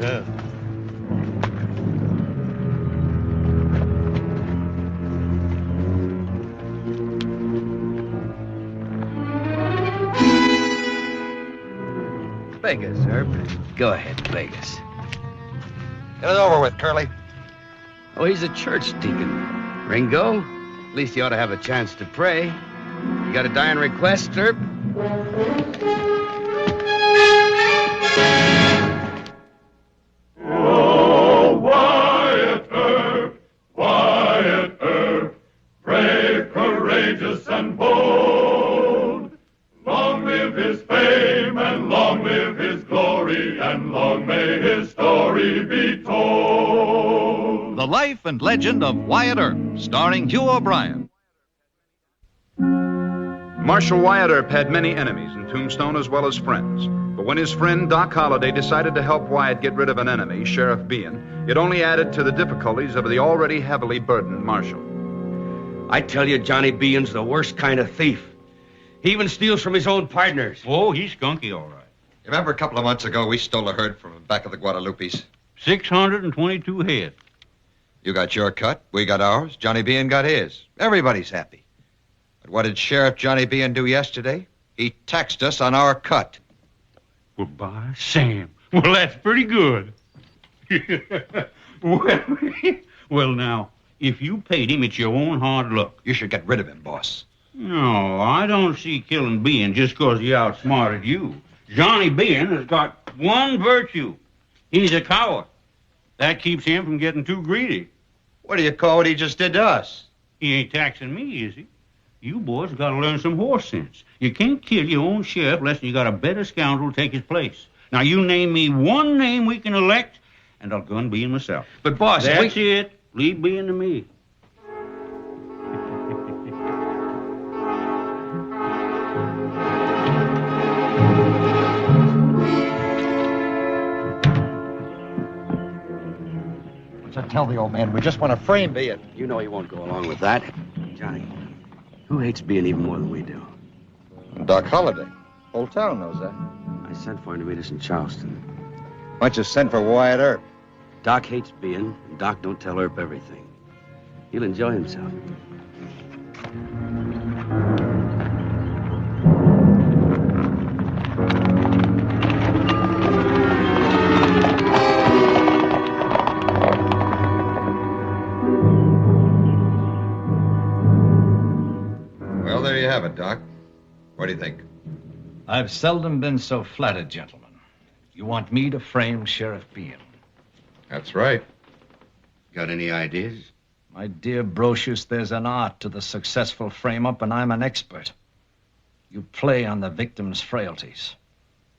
Yeah. Vegas, Earp. Go ahead, Vegas. Get it over with, Curly. Oh, he's a church deacon. Ringo, at least you ought to have a chance to pray. You got a dying request, Earp? Oh, Wyatt Earp, Wyatt Earp, brave, courageous, and bold. Long live his fame, and long live his glory, and long may his story be told. The Life and Legend of Wyatt Earp, starring Hugh O'Brien. Marshal Wyatt Earp had many enemies in Tombstone as well as friends. But when his friend Doc Holliday decided to help Wyatt get rid of an enemy, Sheriff Bean, it only added to the difficulties of the already heavily burdened Marshal. I tell you, Johnny Bean's the worst kind of thief. He even steals from his own partners. Oh, he's skunky, all right. Remember a couple of months ago we stole a herd from the back of the Guadalupes? 622 head. You got your cut, we got ours, Johnny Bean got his. Everybody's happy. But what did Sheriff Johnny Bean do yesterday? He taxed us on our cut. Well, by Sam. Well, that's pretty good. well, now, if you paid him, it's your own hard luck. You should get rid of him, boss. No, I don't see killing Bean just 'cause he outsmarted you. Johnny Bean has got one virtue. He's a coward. That keeps him from getting too greedy. What do you call what he just did to us? He ain't taxing me, is he? You boys got to learn some horse sense. You can't kill your own sheriff unless you got a better scoundrel to take his place. Now, you name me one name we can elect, and I'll gun Bean myself. But, boss, That's it. Leave Bean to me. So tell the old man we just want to frame Bean. You know he won't go along with that. Johnny, who hates Bean even more than we do? Doc Holliday. Whole town knows that. I sent for him to meet us in Charleston. Why don't you send for Wyatt Earp? Doc hates Bean, and Doc don't tell Earp everything. He'll enjoy himself. Well, there you have it, Doc. What do you think? I've seldom been so flattered, gentlemen. You want me to frame Sheriff Bean? That's right. Got any ideas? My dear Brocius, there's an art to the successful frame-up, and I'm an expert. You play on the victim's frailties.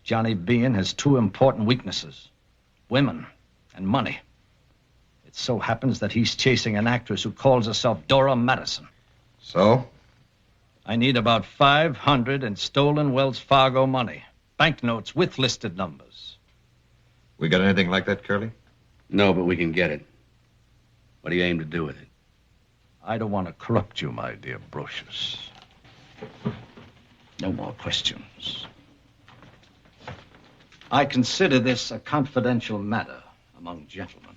Johnny Bean has two important weaknesses: women and money. It so happens that he's chasing an actress who calls herself Dora Madison. So? I need about 500 in stolen Wells Fargo money. Banknotes with listed numbers. We got anything like that, Curly? No, but we can get it. What do you aim to do with it? I don't want to corrupt you, my dear Brocius. No more questions. I consider this a confidential matter among gentlemen.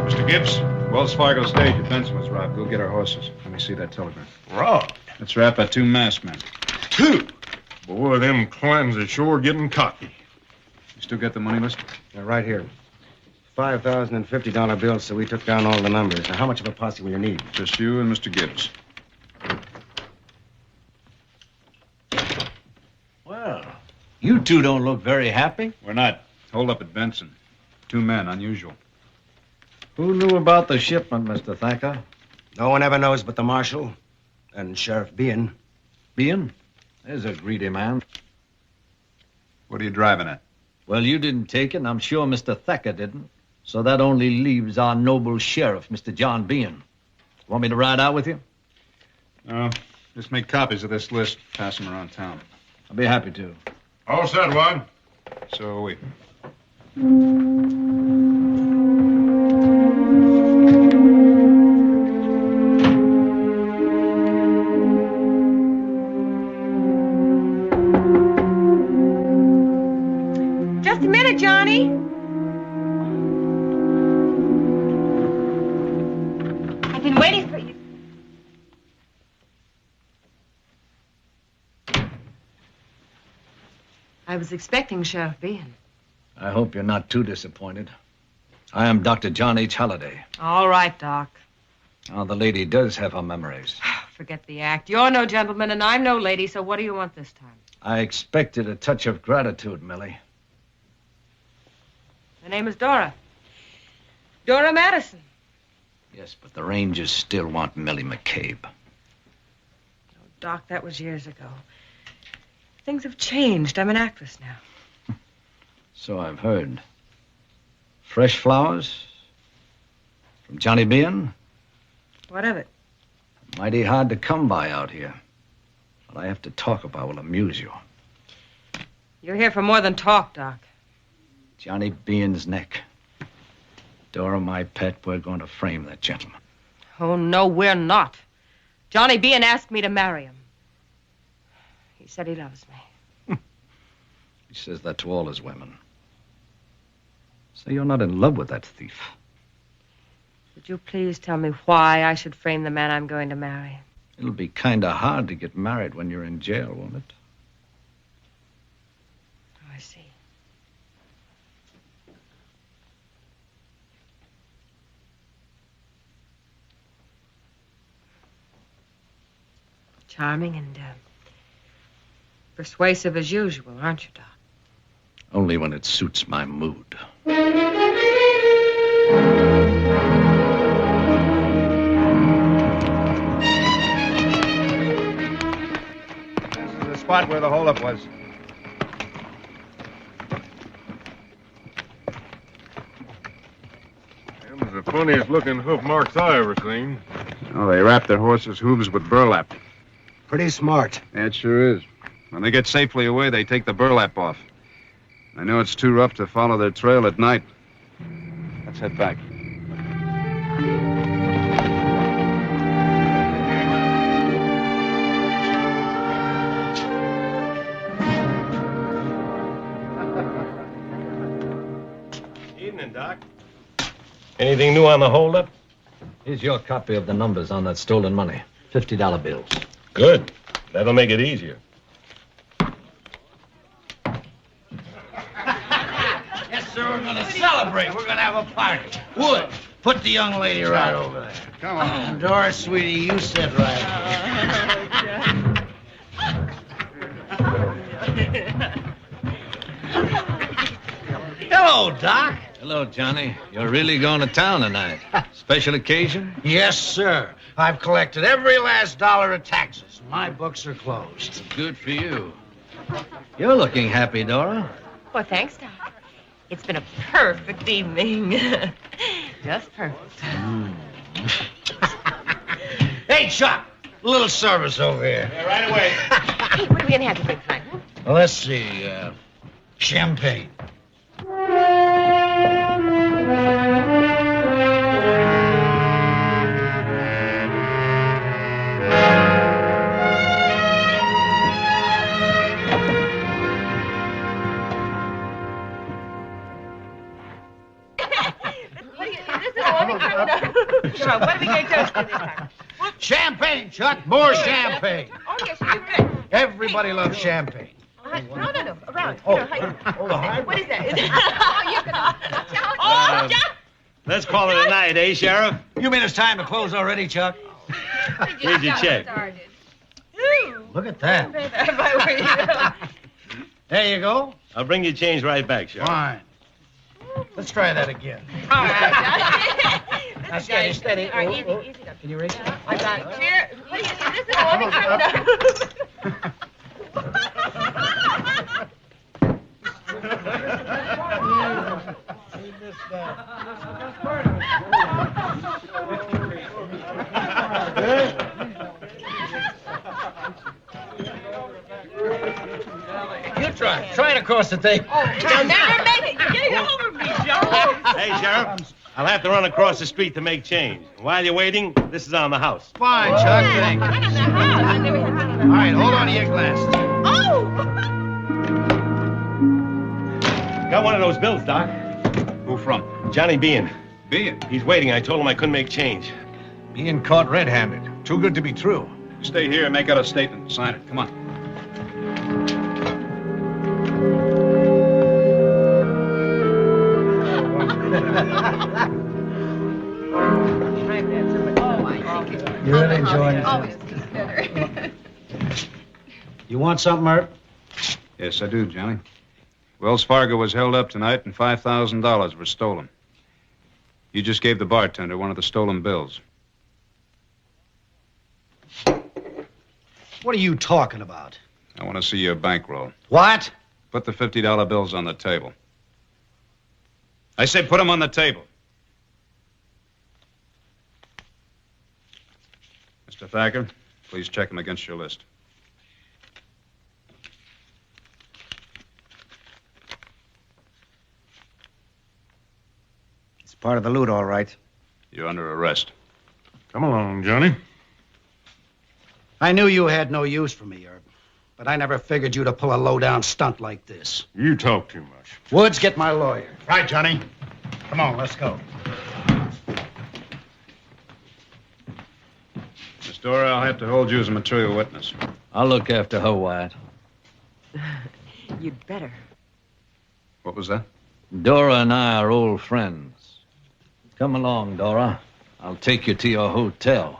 Mr. Gibbs, Wells Fargo stage at Benson was robbed. Go get our horses. Let me see that telegram. Robbed? That's right, by two masked men. Two? Boy, them clams are sure getting cocky. You still got the money list? They're right here. $5,050 bills, so we took down all the numbers. Now, how much of a posse will you need? Just you and Mr. Gibbs. Well, you two don't look very happy. We're not. Hold up at Benson. Two men, unusual. Who knew about the shipment, Mr. Thacker? No one ever knows but the marshal and Sheriff Bean. Bean? There's a greedy man. What are you driving at? Well, you didn't take it, and I'm sure Mr. Thacker didn't. So that only leaves our noble sheriff, Mr. John Bean. Want me to ride out with you? Just make copies of this list. Pass them around town. I'll be happy to. All set, Wad. So are we. here, Johnny? I've been waiting for you. I was expecting Sheriff Behan. I hope you're not too disappointed. I am Dr. John H. Halliday. All right, Doc. Now, the lady does have her memories. Forget the act. You're no gentleman, and I'm no lady, so what do you want this time? I expected a touch of gratitude, Millie. The name is Dora. Dora Madison. Yes, but the Rangers still want Millie McCabe. Oh, Doc, that was years ago. Things have changed. I'm an actress now. So I've heard. Fresh flowers? From Johnny Behan? What of it? Mighty hard to come by out here. What I have to talk about will amuse you. You're here for more than talk, Doc. Johnny Behan's neck. Dora, my pet, we're going to frame that gentleman. Oh, no, we're not. Johnny Behan asked me to marry him. He said he loves me. He says that to all his women. So you're not in love with that thief. Would you please tell me why I should frame the man I'm going to marry? It'll be kind of hard to get married when you're in jail, won't it? Oh, I see. Charming and persuasive as usual, aren't you, Doc? Only when it suits my mood. Spot where the holdup was. Them was the funniest looking hoof marks I ever seen. Oh, they wrap their horses' hooves with burlap. Pretty smart. Yeah, it sure is. When they get safely away, they take the burlap off. I know it's too rough to follow their trail at night. Let's head back. Evening, Doc. Anything new on the holdup? Here's your copy of the numbers on that stolen money. $50 bills. Good. That'll make it easier. Yes, sir, we're gonna celebrate. We're gonna have a party. Wood, put the young lady right over there. Come on. Doris, sweetie, you sit right Hello, Doc. Hello, Johnny. You're really going to town tonight. Special occasion? Yes, sir. I've collected every last dollar of taxes. My books are closed. Good for you. You're looking happy, Dora. Well, thanks, Doc. It's been a perfect evening. Just perfect. Hey, Chuck, a little service over here. Yeah, right away. Hey, what are we going to have to drink tonight? Huh? Well, let's see. Champagne. Come on, what are we going to toast to this time? Champagne, Chuck. More champagne. Oh, yes, you good. Everybody loves champagne. No. Around. Oh, You know, hybrid. what is that? Oh, you're going to... Oh, John! Let's call it a night, eh, Sheriff? You mean it's time to close already, Chuck? Here's your check. Look at that. There you go. I'll bring you change right back, Sheriff. Fine. Let's try that again. All right, Now, steady, steady. All right, easy. Can you reach it? I got it. Here. What do you think? This is all the criminal. You try. Try it across the table. Oh, you'll never make it. You're getting over me, Joe. Hey, Sheriff, I'll have to run across the street to make change. While you're waiting, this is on the house. Fine, Chuck. Thank you. All right, hold on to your glasses. Oh! Got one of those bills, Doc. Who from? Johnny Bean. Bean. He's waiting. I told him I couldn't make change. Being caught red-handed. Too good to be true. Stay here and make out a statement. Sign it. Come on. You're really enjoying it. You want something, Earp? Yes, I do, Johnny. Wells Fargo was held up tonight and $5,000 was stolen. You just gave the bartender one of the stolen bills. What are you talking about? I want to see your bankroll. What? Put the $50 bills on the table. I said put them on the table. Mr. Thacker, please check them against your list. It's part of the loot, all right. You're under arrest. Come along, Johnny. I knew you had no use for me, Earp. But I never figured you'd pull a low-down stunt like this. You talk too much. Woods, get my lawyer. Right, Johnny. Come on, let's go. Miss Dora, I'll have to hold you as a material witness. I'll look after her, Wyatt. You'd better. What was that? Dora and I are old friends. Come along, Dora. I'll take you to your hotel.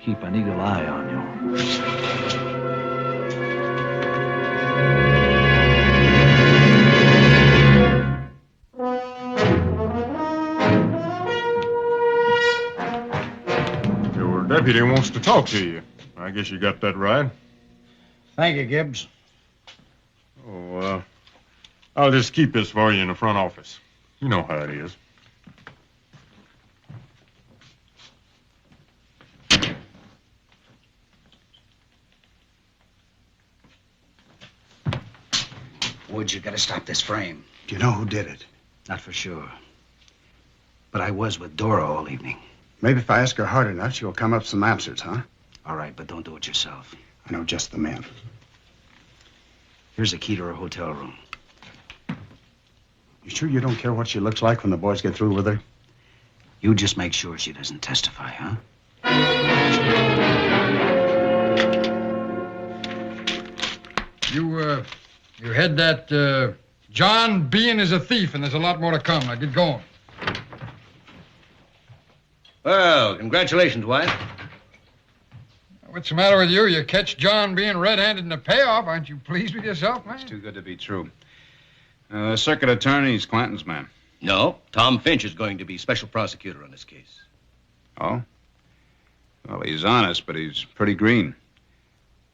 Keep an eagle eye on you. Your deputy wants to talk to you. I guess you got that right. Thank you, Gibbs. Oh, I'll just keep this for you in the front office. You know how it is. Woods, you gotta stop this frame. Do you know who did it? Not for sure. But I was with Dora all evening. Maybe if I ask her hard enough, she'll come up with some answers, huh? All right, but don't do it yourself. I know just the man. Here's a key to her hotel room. You sure you don't care what she looks like when the boys get through with her? You just make sure she doesn't testify, huh? You had that, John Bean is a thief, and there's a lot more to come. Now, get going. Well, congratulations, Wyatt. What's the matter with you? You catch John being red-handed in the payoff. Aren't you pleased with yourself, man? It's too good to be true. Circuit attorney's Clanton's man. No, Tom Finch is going to be special prosecutor on this case. Oh? Well, he's honest, but he's pretty green.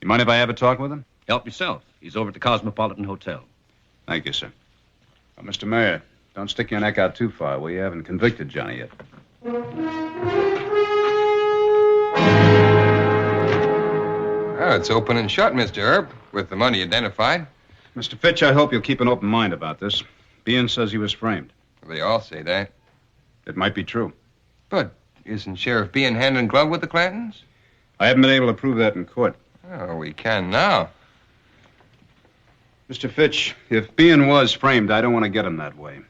You mind if I have a talk with him? Help yourself. He's over at the Cosmopolitan Hotel. Thank you, sir. Well, Mr. Mayor, don't stick your neck out too far. We haven't convicted Johnny yet. Oh, it's open and shut, Mr. Earp, with the money identified. Mr. Fitch, I hope you'll keep an open mind about this. Bean says he was framed. They all say that. It might be true. But isn't Sheriff Bean hand in glove with the Clantons? I haven't been able to prove that in court. Oh, we can now. Mr. Fitch, if Bean was framed, I don't want to get him that way.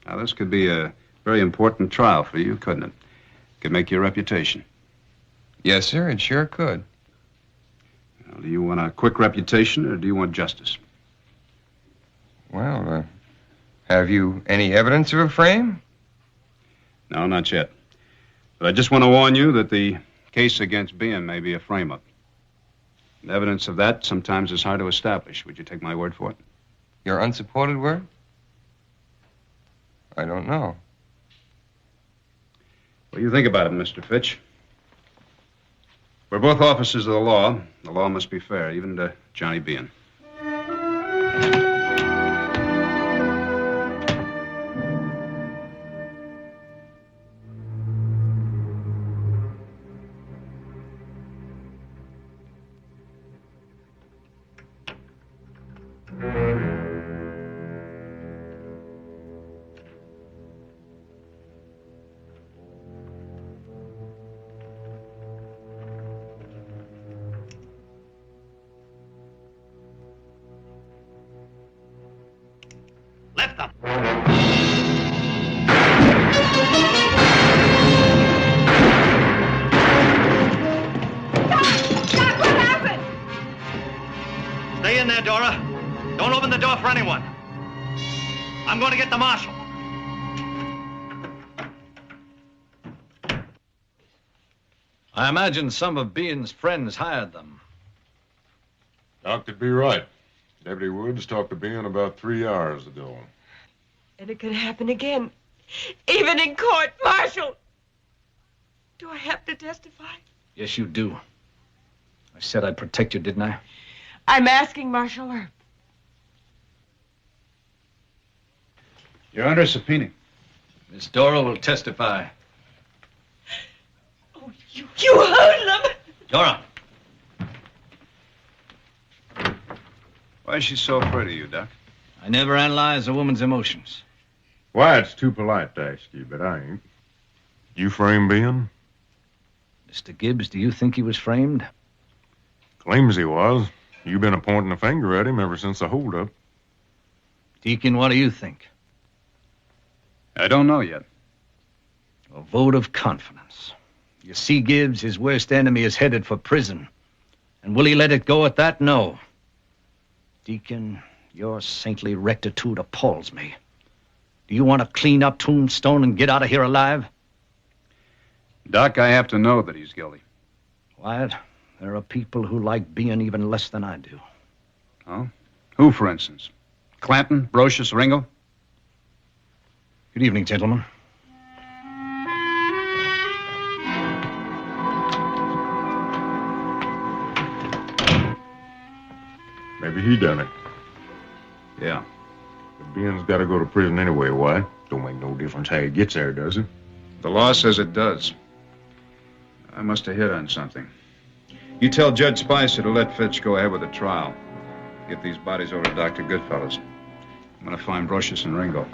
Now, this could be a very important trial for you, couldn't it? Could make your reputation. Yes, sir, it sure could. Now, do you want a quick reputation, or do you want justice? Well, have you any evidence of a frame? No, not yet. But I just want to warn you that the case against Bean may be a frame-up. And evidence of that sometimes is hard to establish. Would you take my word for it? Your unsupported word? I don't know. What do you think about it, Mr. Fitch? We're both officers of the law. The law must be fair, even to Johnny Bean. Left them. Doc, what happened? Stay in there, Dora. Don't open the door for anyone. I'm going to get the marshal. I imagine some of Bean's friends hired them. Doc could be right. Deputy Woods talked to Bean about 3 hours ago. And it could happen again. Even in court, Marshal. Do I have to testify? Yes, you do. I said I'd protect you, didn't I? I'm asking Marshal Earp. You're under subpoena. Miss Dora will testify. Oh, you hoodlum! Dora. Why is she so afraid of you, Doc? I never analyze a woman's emotions. Wyatt's too polite to ask you, but I ain't. You framed Bean? Mr. Gibbs, do you think he was framed? Claims he was. You've been pointing a finger at him ever since the holdup. Deacon, what do you think? I don't know yet. A vote of confidence. You see, Gibbs, his worst enemy is headed for prison. And will he let it go at that? No. Deacon, your saintly rectitude appalls me. Do you want to clean up Tombstone and get out of here alive? Doc, I have to know that he's guilty. Wyatt, there are people who like Bean even less than I do. Oh? Who, for instance? Clanton, Brocious, Ringo? Good evening, gentlemen. Maybe he done it. Yeah. But Bean's got to go to prison anyway, Wyatt. Don't make no difference how he gets there, does it? The law says it does. I must have hit on something. You tell Judge Spicer to let Fitch go ahead with the trial. Get these bodies over to Dr. Goodfellas. I'm going to find Brocious and Ringo.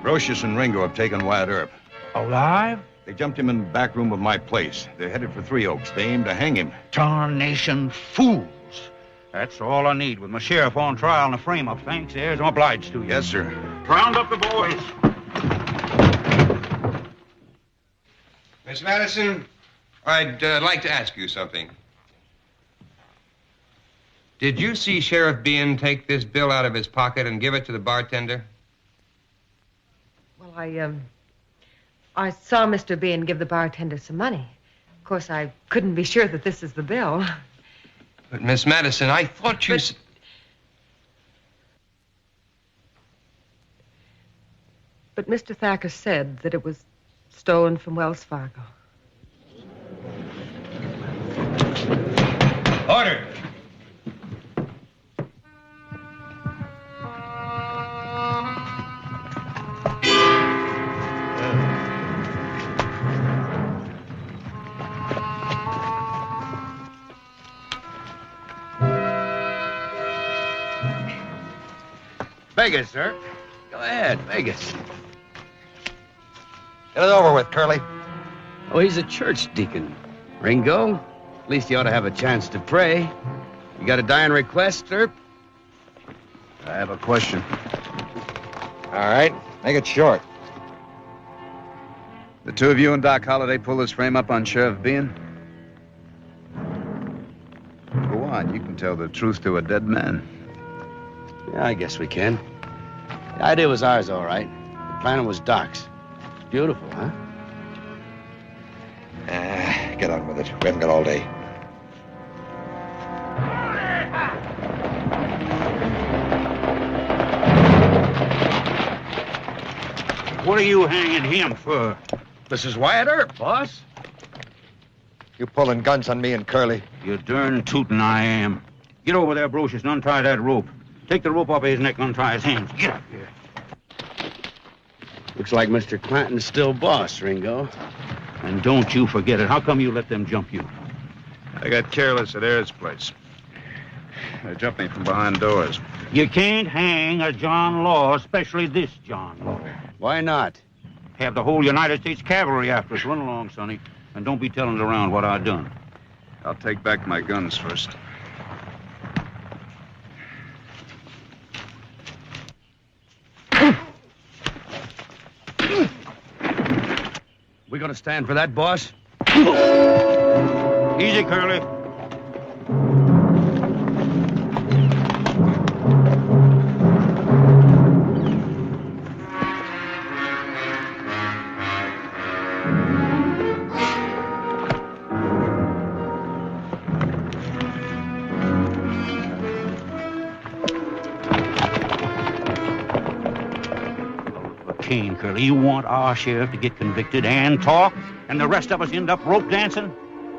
Brocious and Ringo have taken Wyatt Earp. Alive? They jumped him in the back room of my place. They're headed for Three Oaks. They aim to hang him. Tarnation fools. That's all I need with my sheriff on trial and a frame-up. Thanks, heirs. I'm obliged to you. Yes, sir. Round up the boys. Miss Madison, I'd like to ask you something. Did you see Sheriff Bean take this bill out of his pocket and give it to the bartender? Well, I saw Mr. Bean give the bartender some money. Of course, I couldn't be sure that this is the bill. But, Miss Madison, I thought you... But Mr. Thacker said that it was stolen from Wells Fargo. Order! Vegas, sir. Go ahead, Vegas. Get it over with, Curly. Oh, he's a church deacon. Ringo, at least you ought to have a chance to pray. You got a dying request, Earp? I have a question. All right, make it short. The two of you and Doc Holliday pull this frame up on Sheriff Bean? Go on, you can tell the truth to a dead man. Yeah, I guess we can. The idea was ours, all right. The plan was Doc's. Beautiful, huh? Get on with it. We haven't got all day. What are you hanging him for? This is Wyatt Earp, boss. You pulling guns on me and Curly? You darn tootin' I am. Get over there, Brocious, and untie that rope. Take the rope off of his neck and untie his hands. Get up here. Looks like Mr. Clanton's still boss, Ringo. And don't you forget it. How come you let them jump you? I got careless at Aird's place. They jumped me from behind doors. You can't hang a John Law, especially this John Law. Why not? Have the whole United States Cavalry after us. Run along, Sonny. And don't be telling around what I done. I'll take back my guns first. We gonna stand for that, boss? Easy, Curly. Kane, Curly, you want our sheriff to get convicted and talk, and the rest of us end up rope dancing?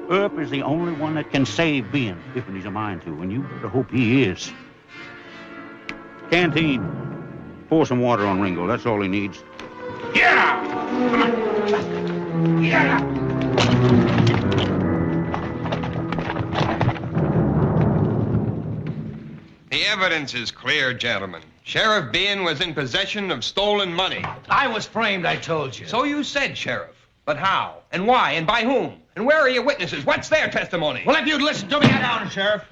Earp is the only one that can save Bean, if he's a mind to, and you better hope he is. Canteen, pour some water on Ringo. That's all he needs. Yeah! Yeah! The evidence is clear, gentlemen. Sheriff Bean was in possession of stolen money. I was framed, I told you. So you said, Sheriff. But how? And why? And by whom? And where are your witnesses? What's their testimony? Well, if you'd listen to me, get down, Sheriff.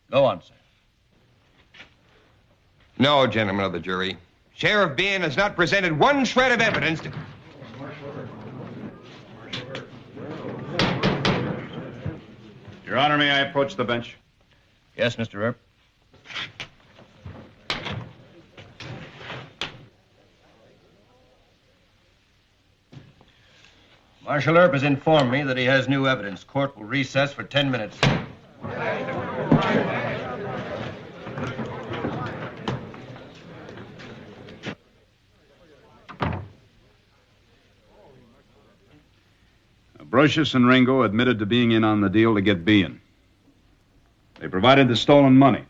Go on, sir. No, gentlemen of the jury. Sheriff Bean has not presented one shred of evidence to... Your Honor, may I approach the bench? Yes, Mr. Earp. Marshal Earp has informed me that he has new evidence. Court will recess for 10 minutes. Brocious and Ringo admitted to being in on the deal to get Bean. They provided the stolen money.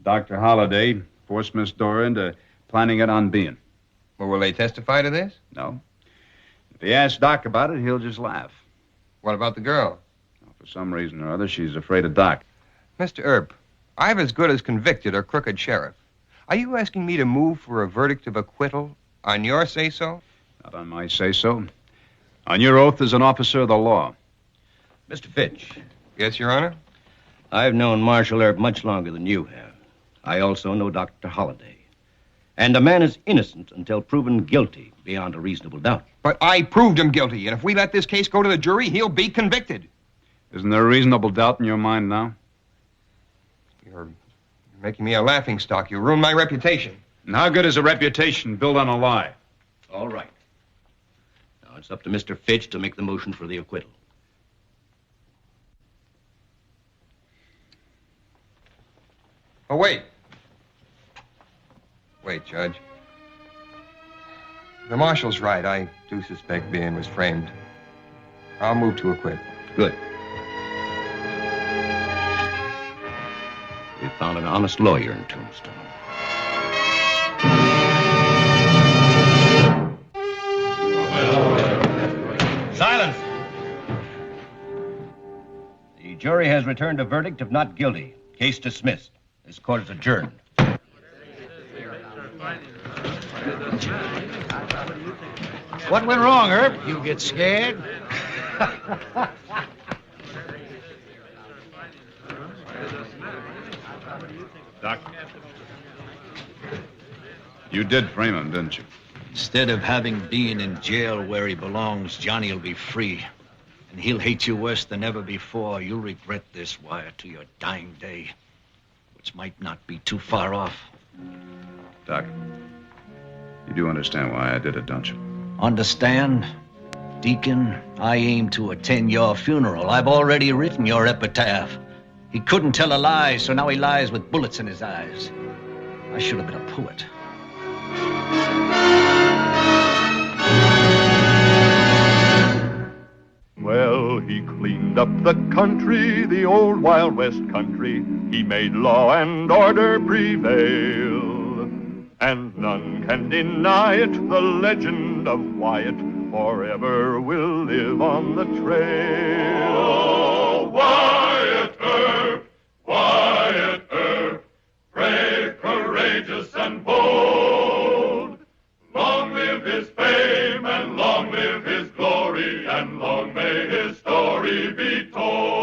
Dr. Holliday forced Miss Dora into planning it on Bean. Well, will they testify to this? No. If he asks Doc about it, he'll just laugh. What about the girl? Well, for some reason or other, she's afraid of Doc. Mr. Earp, I've as good as convicted a crooked sheriff. Are you asking me to move for a verdict of acquittal on your say-so? Not on my say-so. On your oath as an officer of the law. Mr. Fitch. Yes, Your Honor? I've known Marshal Earp much longer than you have. I also know Dr. Holliday. And a man is innocent until proven guilty beyond a reasonable doubt. But I proved him guilty, and if we let this case go to the jury, he'll be convicted. Isn't there a reasonable doubt in your mind now? You're making me a laughingstock. You ruined my reputation. And how good is a reputation built on a lie? All right. Now it's up to Mr. Fitch to make the motion for the acquittal. Oh, wait. Wait, Judge. The marshal's right. I do suspect Bean was framed. I'll move to acquit. Good. We found an honest lawyer in Tombstone. Silence! The jury has returned a verdict of not guilty. Case dismissed. This court is adjourned. What went wrong, Earp? You get scared? Doc. You did frame him, didn't you? Instead of having Bean in jail where he belongs, Johnny will be free. And he'll hate you worse than ever before. You'll regret this, Wyatt, to your dying day. Which might not be too far off. Doc, you do understand why I did it, don't you? Understand? Deacon, I aim to attend your funeral. I've already written your epitaph. He couldn't tell a lie, so now he lies with bullets in his eyes. I should have been a poet. Well, he cleaned up the country, the old Wild West country. He made law and order prevail. And none can deny it, the legend of Wyatt forever will live on the trail. Oh, Wyatt Earp, Wyatt Earp, brave, courageous, and bold. Long live his fame and long Long live his glory, and long may his story be told.